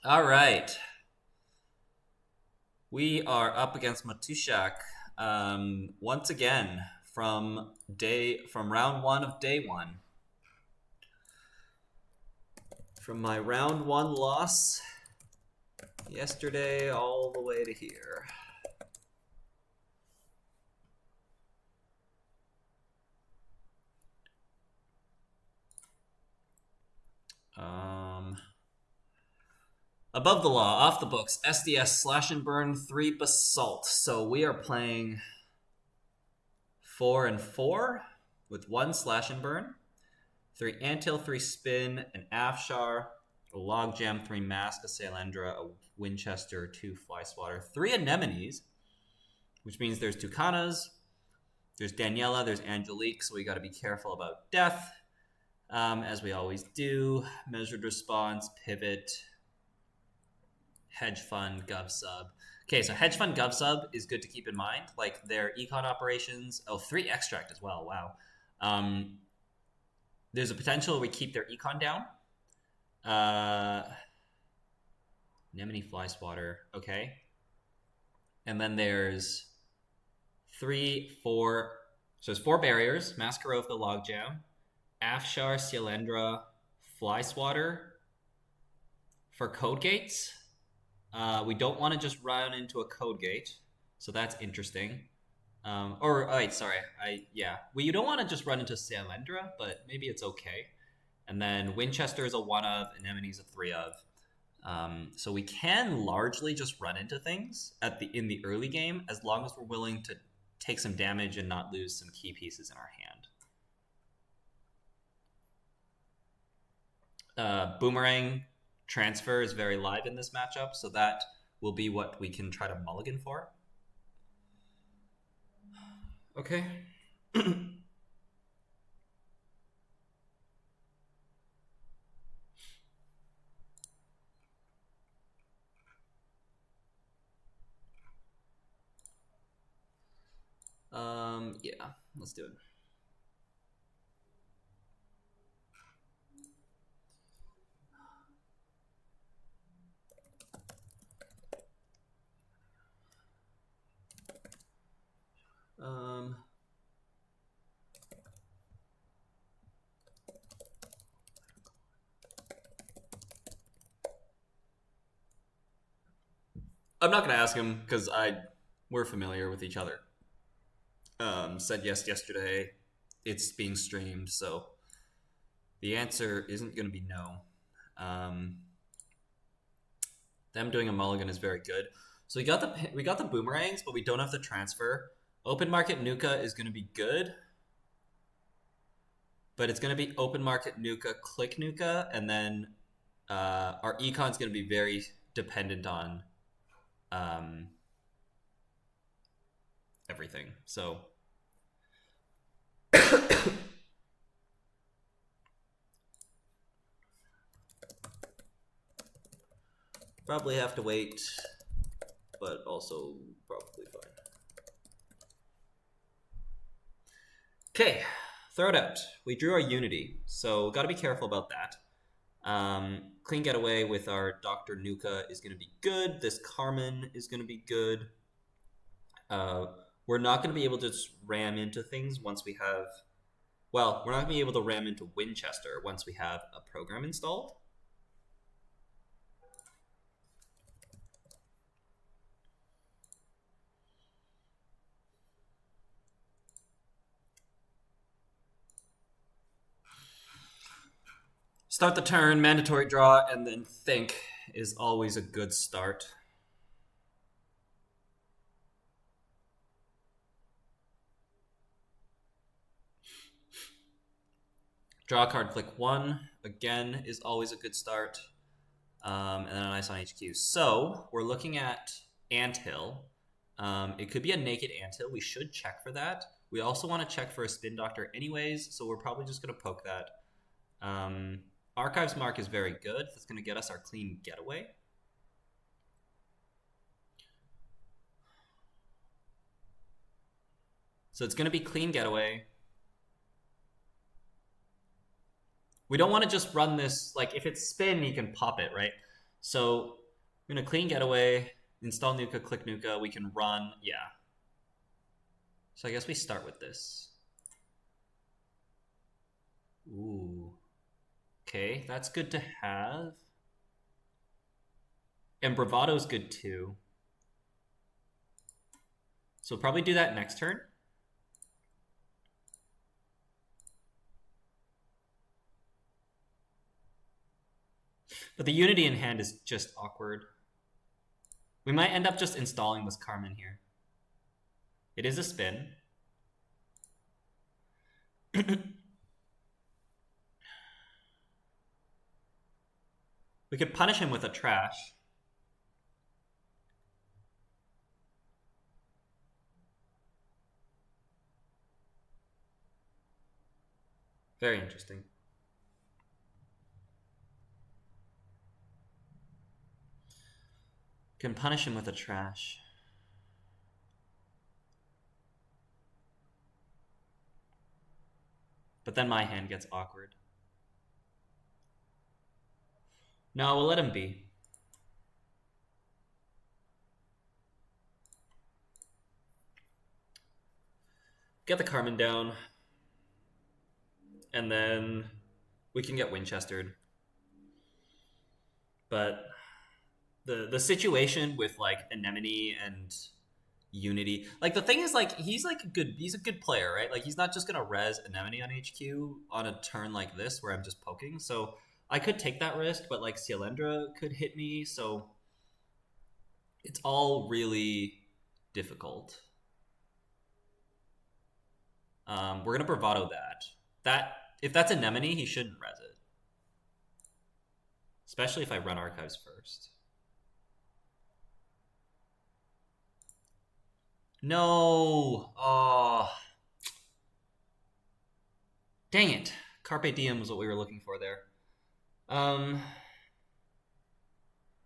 All right. We are up against Matushak once again from round one of day one. From my round one loss yesterday all the way to here. Above the law, off the books, SDS slash and burn 3 basalt. So we are playing 4 and 4 with 1 slash and burn, 3 anthill, 3 spin, an afshar, a logjam, 3 mask, a sailendra, a Winchester, 2 fly swatter, 3 anemones, which means there's Tucanas, there's Daniela, there's Angelique, so we got to be careful about death, as we always do. Measured response, pivot, hedge fund, gov sub. Okay, so hedge fund, gov sub is good to keep in mind. Like their econ operations. Oh, 3 extract as well. Wow. There's a potential we keep their econ down. Anemone, fly swatter. Okay. And then there's 3, 4. So there's 4 barriers: Mascarovka, logjam, Afshar, Cialendra, fly swatter. For code gates, we don't want to just run into a code gate, so that's interesting. We don't want to just run into Sailendra, but maybe it's okay. And then Winchester is a 1 of, Anemone's a 3 of. So we can largely just run into things in the early game as long as we're willing to take some damage and not lose some key pieces in our hand. Boomerang transfer is very live in this matchup, so that will be what we can try to mulligan for. Okay. Yeah, let's do it. I'm not gonna ask him because we're familiar with each other. Said yes yesterday. It's being streamed, so the answer isn't gonna be no. Them doing a mulligan is very good. So we got the boomerangs, but we don't have the transfer. Open market Nuka is going to be good, but it's going to be open market Nuka, click Nuka, and then our econ is going to be very dependent on everything. So probably have to wait, but also probably fine. Okay, throw it out. We drew our Unity, so got to be careful about that. Clean getaway with our Dr. Nuka is going to be good. This Carmen is going to be good. We're not going to be able to just ram into things once we have... Well, we're not going to be able to ram into Winchester once we have a program installed. Start the turn, mandatory draw, and then think is always a good start. Draw a card, flick 1, again, is always a good start. And then an ice on HQ. So, we're looking at Anthill. It could be a naked Anthill. We should check for that. We also want to check for a Spin Doctor anyways, so we're probably just going to poke that. Archives Mark is very good. That's going to get us our clean getaway. So it's going to be clean getaway. We don't want to just run this, like if it's spin, you can pop it, right? So we're gonna clean getaway, install Nuka, click Nuka, we can run, yeah. So I guess we start with this. Ooh. Okay, that's good to have. And Bravado's good too. So we'll probably do that next turn. But the Unity in hand is just awkward. We might end up just installing this Carmen here. It is a spin. We could punish him with a trash. Very interesting. Can punish him with a trash. But then my hand gets awkward. No, we'll let him be. Get the Carmen down. And then we can get Winchestered. But the situation with like Anemone and Unity, like the thing is like he's a good player, right? Like he's not just gonna res Anemone on HQ on a turn like this where I'm just poking. So I could take that risk, but like Cialendra could hit me, so it's all really difficult. We're gonna Bravado that. If that's Anemone, he shouldn't res it. Especially if I run Archives first. No! Oh. Dang it. Carpe Diem was what we were looking for there.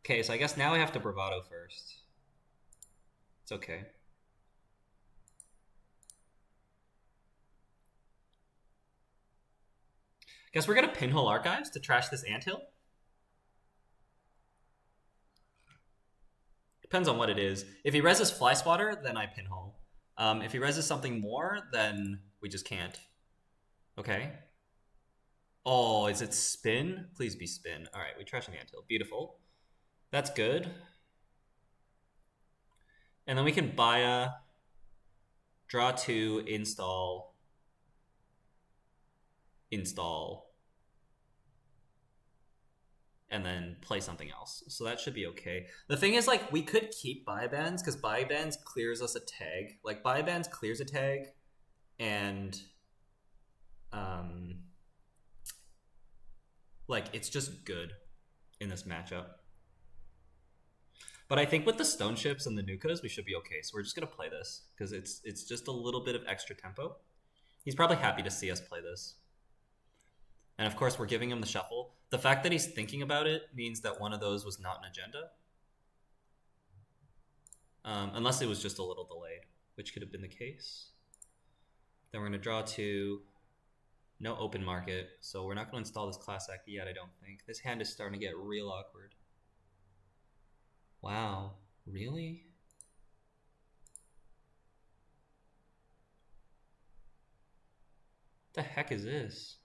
Okay, so I guess now I have to Bravado first. It's okay. Guess we're gonna Pinhole Archives to trash this anthill. Depends on what it is. If he reses Fly Swatter, then I Pinhole. If he reses something more, then we just can't. Okay. Oh, is it spin? Please be spin. All right, we trash an anthill. Beautiful. That's good. And then we can buy a draw 2, install, and then play something else. So that should be okay. The thing is, like, we could keep Biobands, because Biobands clears us a tag. Like, Biobands clears a tag, and like, it's just good in this matchup. But I think with the Stone Ships and the Nukas, we should be okay. So we're just going to play this, because it's just a little bit of extra tempo. He's probably happy to see us play this. And of course, we're giving him the shuffle. The fact that he's thinking about it means that one of those was not an agenda. Unless it was just a little delayed, which could have been the case. Then we're going to draw 2. No open market, so we're not going to install this class act yet, I don't think. This hand is starting to get real awkward. Wow, really? What the heck is this?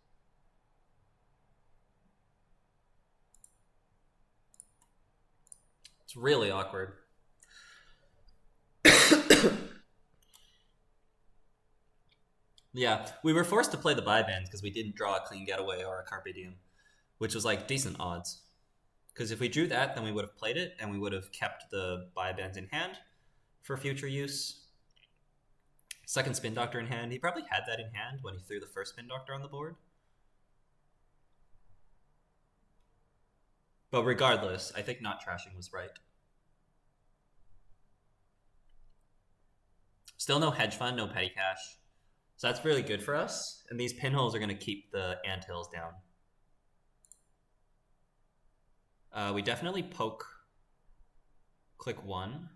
It's really awkward. Yeah, we were forced to play the Biobands because we didn't draw a clean getaway or a Carpe Diem, which was like decent odds. Because if we drew that, then we would have played it, and we would have kept the Biobands in hand for future use. Second Spin Doctor in hand. He probably had that in hand when he threw the first Spin Doctor on the board. But regardless, I think not trashing was right. Still no hedge fund, no petty cash. So that's really good for us. And these pinholes are going to keep the anthills down. We definitely poke click 1.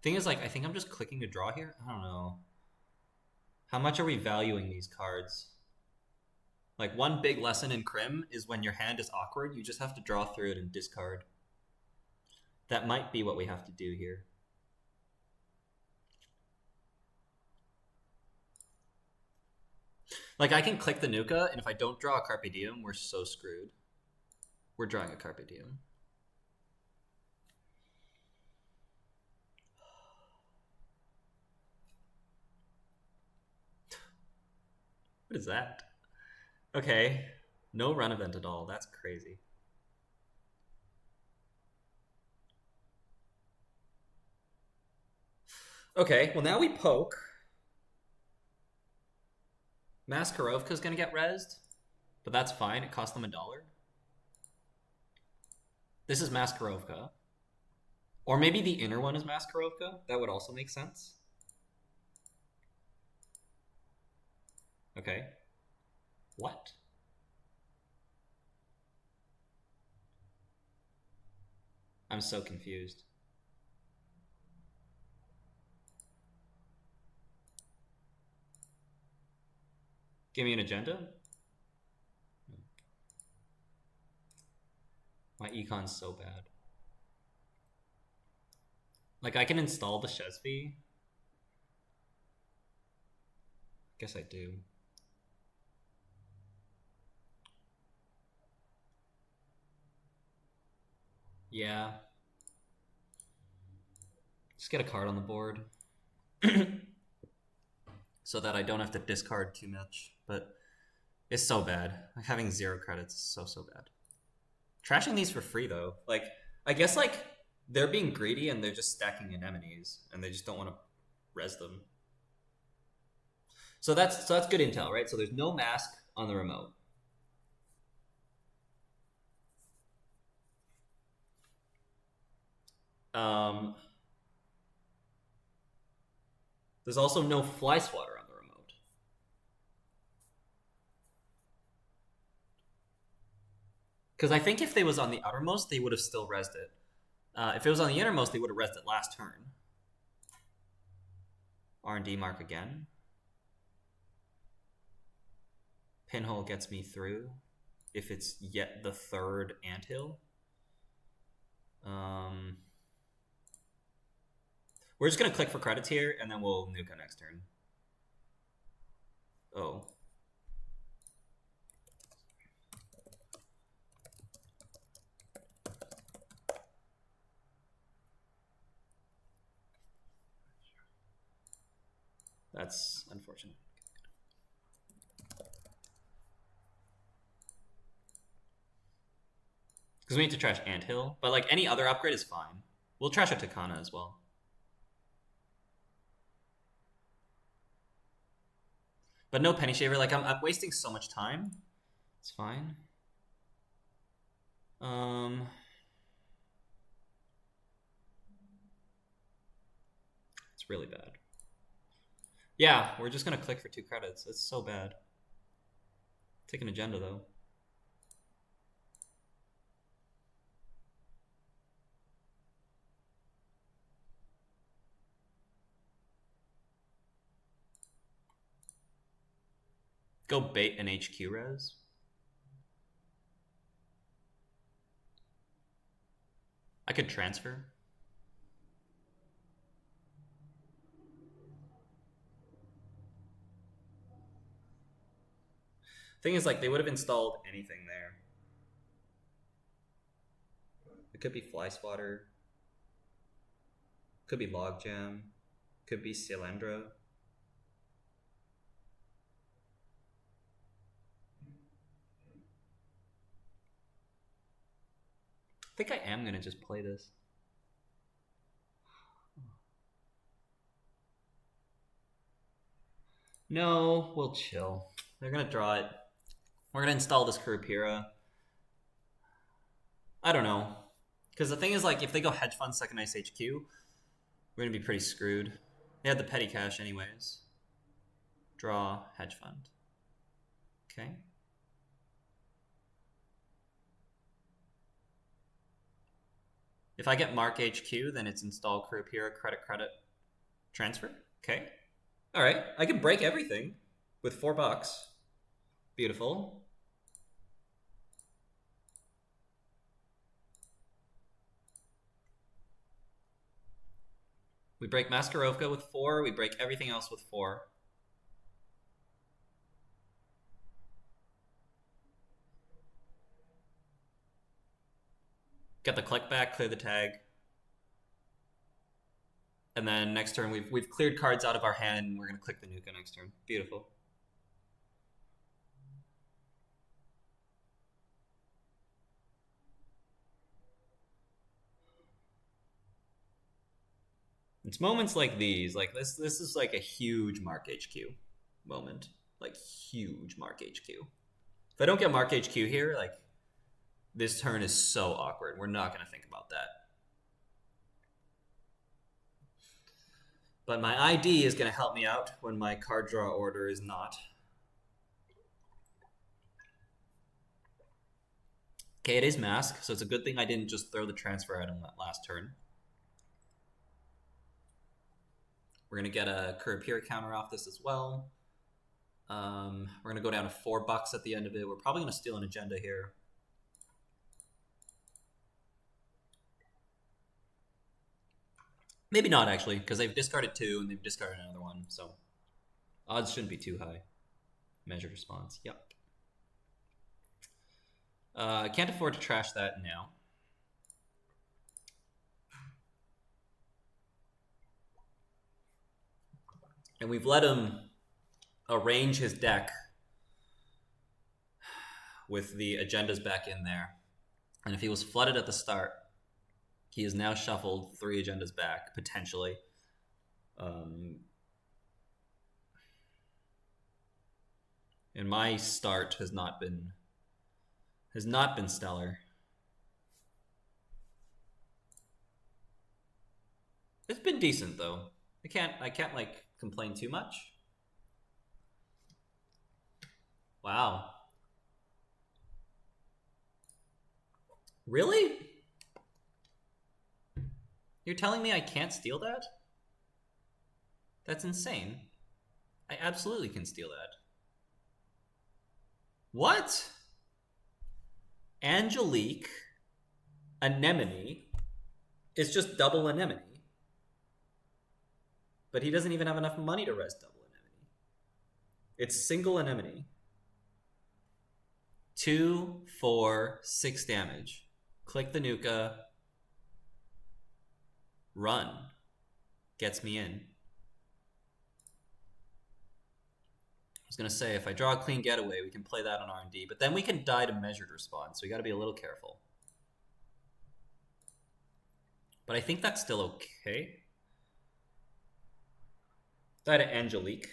Thing is, like, I think I'm just clicking to draw here. I don't know. How much are we valuing these cards? Like, one big lesson in Crim is when your hand is awkward, you just have to draw through it and discard. That might be what we have to do here. Like, I can click the Nuka, and if I don't draw a Carpe Diem, we're so screwed. We're drawing a Carpe Diem. What is that? Okay. No run event at all. That's crazy. Okay, well now we poke. Maskarovka's gonna get rezzed, but that's fine. It cost them $1. This is Maskarovka. Or maybe the inner one is Maskarovka. That would also make sense. Okay. What? I'm so confused. Give me an agenda? My econ's so bad. Like, I can install the Shesvi. Guess I do. Yeah. Just get a card on the board. So that I don't have to discard too much. But it's so bad. Like, having 0 credits is so bad. Trashing these for free, though. Like, I guess, like, they're being greedy and they're just stacking anemones. And they just don't want to res them. So that's good intel, right? So there's no mask on the remote. There's also no fly swatter on the remote. Because I think if they was on the outermost, they would have still rezzed it. If it was on the innermost, they would have rezzed it last turn. R&D mark again. Pinhole gets me through if it's yet the 3rd anthill. We're just going to click for credits here, and then we'll nuke on next turn. Oh. That's unfortunate. Because we need to trash Anthill, but like any other upgrade is fine. We'll trash a Takana as well. But no Penny Shaver, like I'm wasting so much time. It's fine. It's really bad. Yeah, we're just gonna click for 2 credits. It's so bad. Take an agenda though. Go bait an HQ res. I could transfer. Thing is, like, they would have installed anything there. It could be Fly Swatter. Could be Logjam. Could be Cylindra. I think I am gonna just play this. No, we'll chill. They're gonna draw it. We're gonna install this Kurapira. I don't know. Because the thing is, like, if they go Hedge Fund, Second Ice HQ, we're gonna be pretty screwed. They had the petty cash anyways. Draw, Hedge Fund. Okay. If I get Mark HQ, then it's install Kurapira, credit, transfer. Okay. Alright, I can break everything with $4. Beautiful. We break Maskarovka with 4. We break everything else with 4. Get the click back, clear the tag. And then next turn, we've cleared cards out of our hand. We're going to click the Nuka next turn. Beautiful. It's moments like these, like this is like a huge Mark HQ moment. Like, huge Mark HQ. If I don't get Mark HQ here, like, this turn is so awkward. We're not going to think about that. But my ID is going to help me out when my card draw order is not. Okay, it is Mask, so it's a good thing I didn't just throw the transfer item that last turn. We're going to get a Kurapira counter off this as well. We're going to go down to $4 at the end of it. We're probably going to steal an agenda here. Maybe not, actually, because they've discarded 2 and they've discarded another one, so odds shouldn't be too high. Measured response, yep. I can't afford to trash that now. And we've let him arrange his deck with the agendas back in there. And if he was flooded at the start, he has now shuffled 3 agendas back, potentially. And my start has not been stellar. It's been decent though. I can't like complain too much. Wow. Really? You're telling me I can't steal that? That's insane. I absolutely can steal that. What? Angelique Anemone is just double Anemone. But he doesn't even have enough money to res double Anemone. It's single Anemone. 2, 4, 6 damage. Click the Nuka. Run. Gets me in. I was going to say, if I draw a clean getaway, we can play that on R&D, but then we can die to measured response, so we got to be a little careful. But I think that's still okay. Die to Angelique.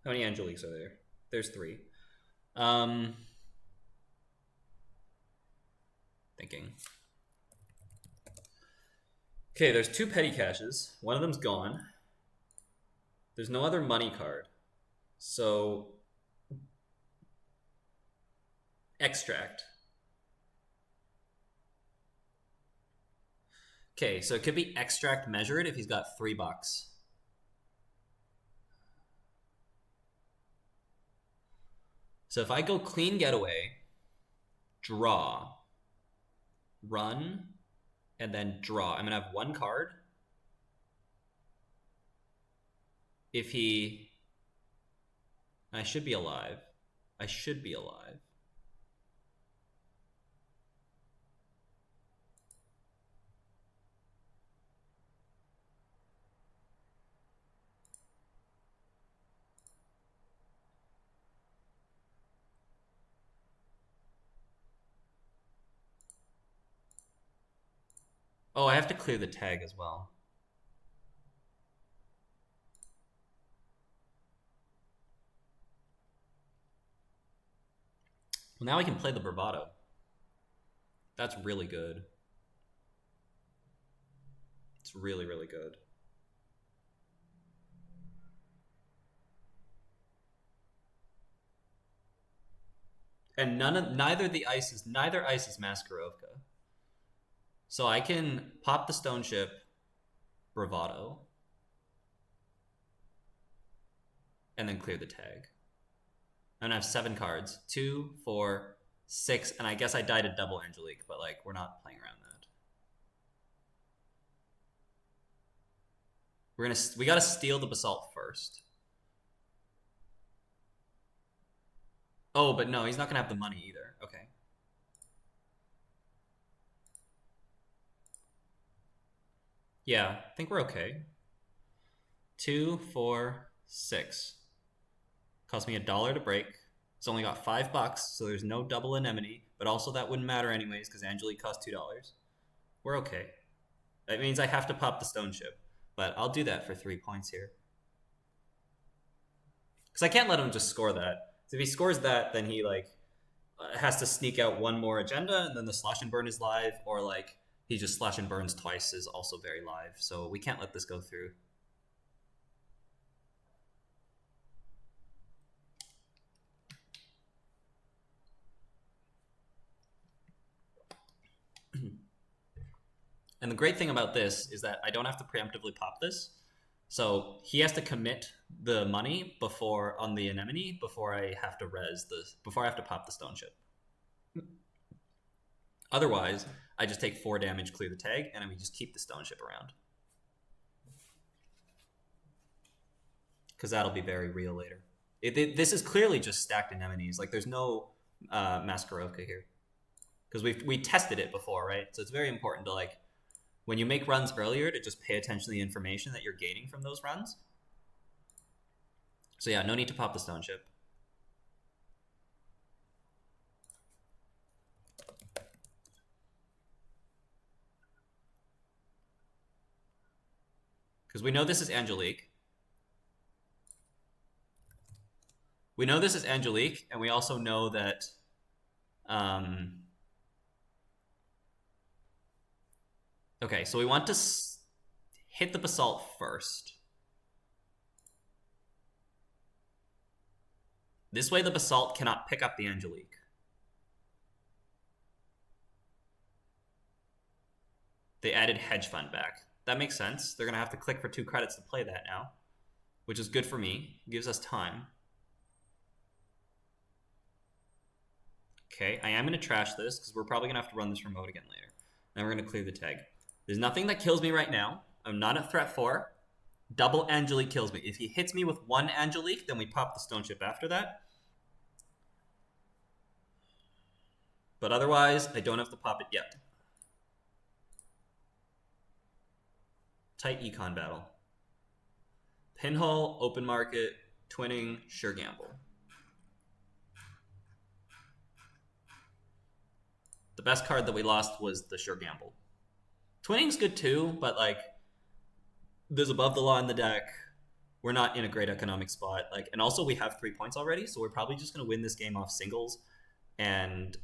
How many Angeliques are there? There's 3. Thinking. Okay, there's 2 petty caches. One of them's gone. There's no other money card. So, extract. Okay, so it could be extract measured if he's got $3. So if I go clean getaway, draw, run, and then draw, I'm gonna have 1 card. If he... I should be alive. I should be alive. Oh, I have to clear the tag as well. Well, now I can play the Bravado. That's really good. It's really, really good. And neither ice is Maskarovka. So I can pop the Stone Ship, Bravado, and then clear the tag. And I have 7 cards. 2, 4, 6, and I guess I died a double Angelique, but like we're not playing around that. We gotta steal the basalt first. Oh, but no, he's not gonna have the money either. Okay. Yeah, I think we're okay. 2, 4, 6. Cost me $1 to break. It's only got $5, so there's no double anemone, but also that wouldn't matter anyways because Angelique cost $2. We're okay. That means I have to pop the stone ship, but I'll do that for 3 points here. Because I can't let him just score that. So if he scores that, then he like has to sneak out one more agenda, and then the slash and burn is live, or like he just slash and burns twice is also very live. So we can't let this go through. And the great thing about this is that I don't have to preemptively pop this. So he has to commit the money before on the anemone before I have to before I have to pop the stone ship. Otherwise, I just take 4 damage, clear the tag, and then we just keep the stone ship around. Because that'll be very real later. This is clearly just stacked anemones. Like there's no Maskarovka here. Because we tested it before, right? So it's very important to like, when you make runs earlier, to just pay attention to the information that you're gaining from those runs. So yeah, no need to pop the stone ship. Because we know this is Angelique. We know this is Angelique, and we also know that okay, so we want to hit the basalt first. This way the basalt cannot pick up the Angelique. They added hedge fund back. That makes sense. They're going to have to click for 2 credits to play that now, which is good for me. It gives us time. Okay, I am going to trash this because we're probably going to have to run this remote again later. Then we're going to clear the tag. There's nothing that kills me right now. I'm not at threat 4. Double Angelique kills me. If he hits me with 1 Angelique, then we pop the stone ship after that. But otherwise, I don't have to pop it yet. Tight econ battle. Pinhole, open market, twinning, sure gamble. The best card that we lost was the sure gamble. Twinning's good too, but like there's above the law in the deck. We're not in a great economic spot. Like, and also we have 3 points already, so we're probably just gonna win this game off singles and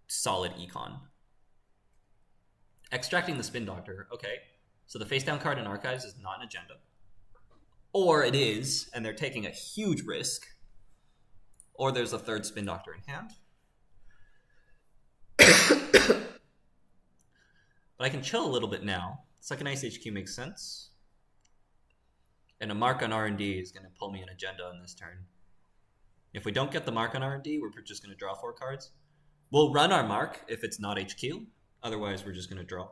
solid econ. Extracting the Spin Doctor. Okay, so the face down card in Archives is not an agenda, or it is, and they're taking a huge risk. Or there's a 3rd Spin Doctor in hand. But I can chill a little bit now. Second Ice HQ makes sense. And a mark on R&D is going to pull me an agenda on this turn. If we don't get the mark on R&D, we're just going to draw 4 cards. We'll run our mark if it's not HQ. Otherwise, we're just going to draw.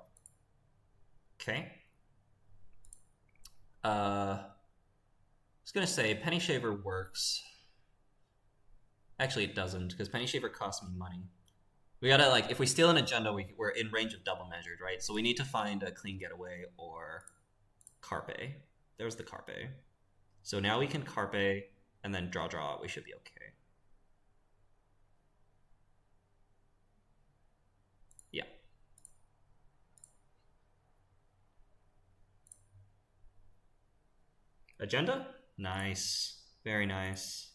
Okay. I was going to say, Penny Shaver works. Actually, it doesn't, because Penny Shaver costs me money. We gotta, like, if we steal an agenda, we're in range of double measured, right? So we need to find a clean getaway or Carpe. There's the Carpe. So now we can Carpe and then draw. We should be okay. Yeah. Agenda? Nice. Very nice.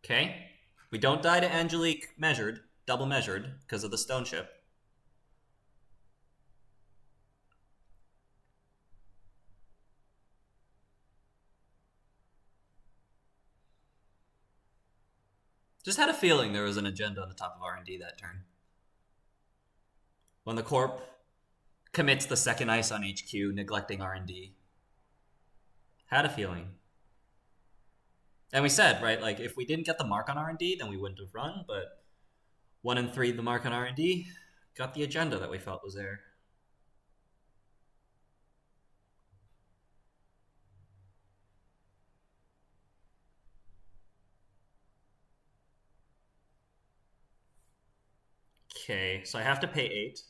Okay, we don't die to Angelique measured, double measured, because of the stone ship. Just had a feeling there was an agenda on the top of R&D that turn. When the Corp commits the 2nd ice on HQ, neglecting R&D. Had a feeling. And we said, right, like if we didn't get the mark on R&D, then we wouldn't have run, but 1 and 3, the mark on R&D, got the agenda that we felt was there. Okay, so I have to pay 8.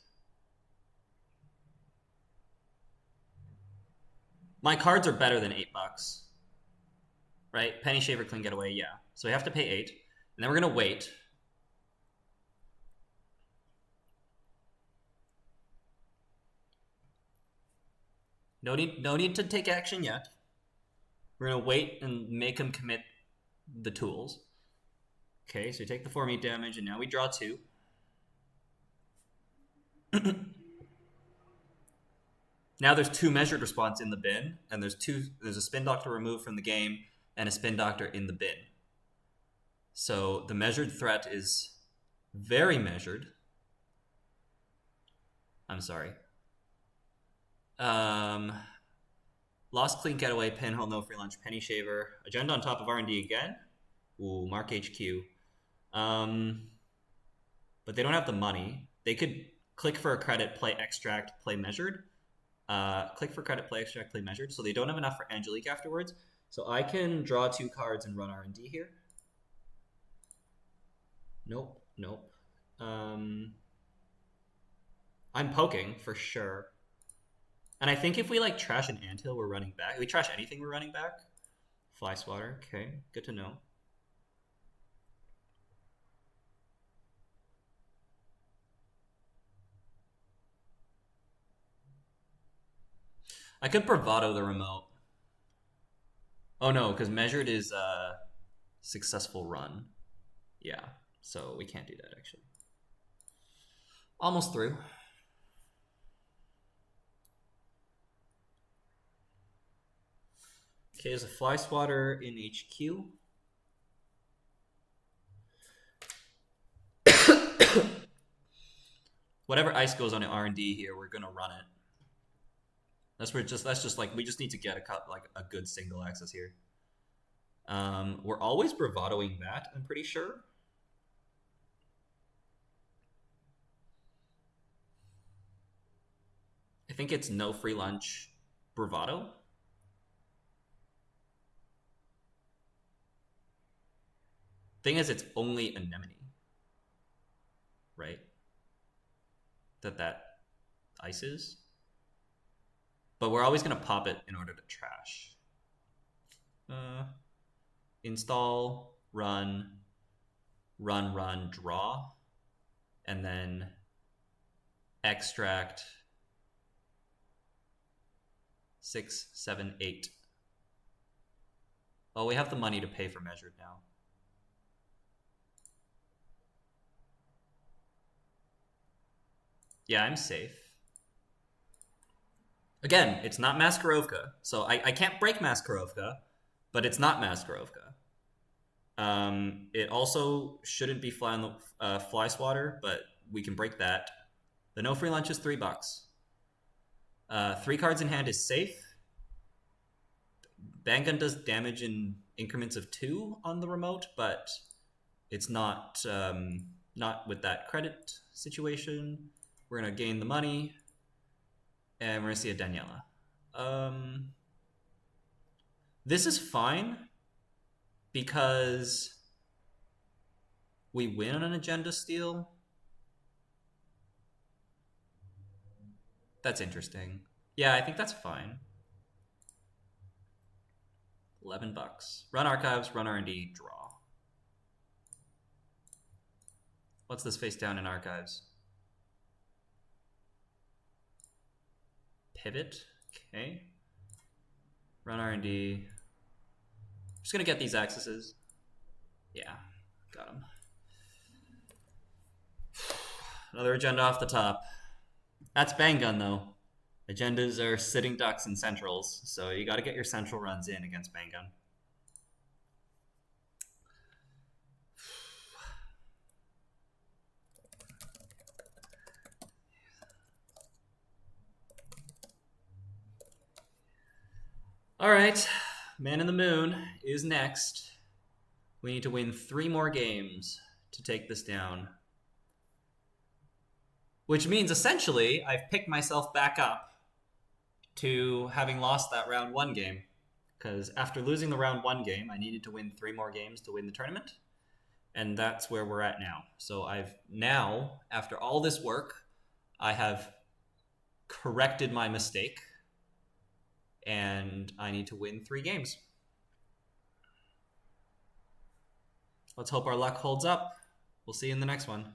My cards are better than $8. Right? Penny Shaver, Clean Getaway, yeah. So we have to pay 8. And then we're gonna wait. No need to take action yet. We're gonna wait and make him commit the tools. Okay, so we take the 4 meat damage, and now we draw 2. Now there's 2 measured response in the bin, and there's a spin doctor removed from the game and a spin doctor in the bin. So the measured threat is very measured. I'm sorry. Lost, Clean Getaway, Pinhole, No Free Lunch, Penny Shaver, agenda on top of R&D again. Ooh, Mark HQ. But they don't have the money. They could click for a credit, play extract, play measured. Click for credit, play extract, play measured. So they don't have enough for Angelique afterwards. So I can draw 2 cards and run R&D here. Nope. I'm poking for sure. And I think if we like trash an anthill, we're running back. If we trash anything, we're running back. Fly swatter. Okay, good to know. I could bravado the remote. Oh no, because measured is a successful run. Yeah, so we can't do that actually. Almost through. Okay, there's a fly swatter in HQ. Whatever ice goes on an R&D here, we're gonna run it. We just need to get a good single access here. We're always bravadoing that, I'm pretty sure. I think it's no free lunch bravado. Thing is, it's only anemone, right? That ice is. But we're always gonna pop it in order to trash. Install, run, draw, and then extract 6, 7, 8. Oh, we have the money to pay for measured now. Yeah, I'm safe. Again, it's not Maskarovka, so I can't break Maskarovka, but it's not Maskarovka. It also shouldn't be fly on the fly swatter, but we can break that. The no free lunch is $3. 3 cards in hand is safe. Bang Gun does damage in increments of 2 on the remote, but it's not with that credit situation. We're gonna gain the money, and we're gonna see a Daniela. This is fine because we win on an agenda steal. That's interesting. Yeah, I think that's fine. $11. Run archives, run R&D, draw. What's this face down in archives? Pivot. Okay. Run R&D. Just gonna get these accesses. Yeah, got them. Another agenda off the top. That's Bang Gun though. Agendas are sitting ducks and centrals, so you got to get your central runs in against Bang Gun. All right, Man in the Moon is next. We need to win 3 more games to take this down. Which means, essentially, I've picked myself back up to having lost that round 1 game. Because after losing the round 1 game, I needed to win 3 more games to win the tournament. And that's where we're at now. So I've now, after all this work, I have corrected my mistake. And I need to win 3 games. Let's hope our luck holds up. We'll see you in the next one.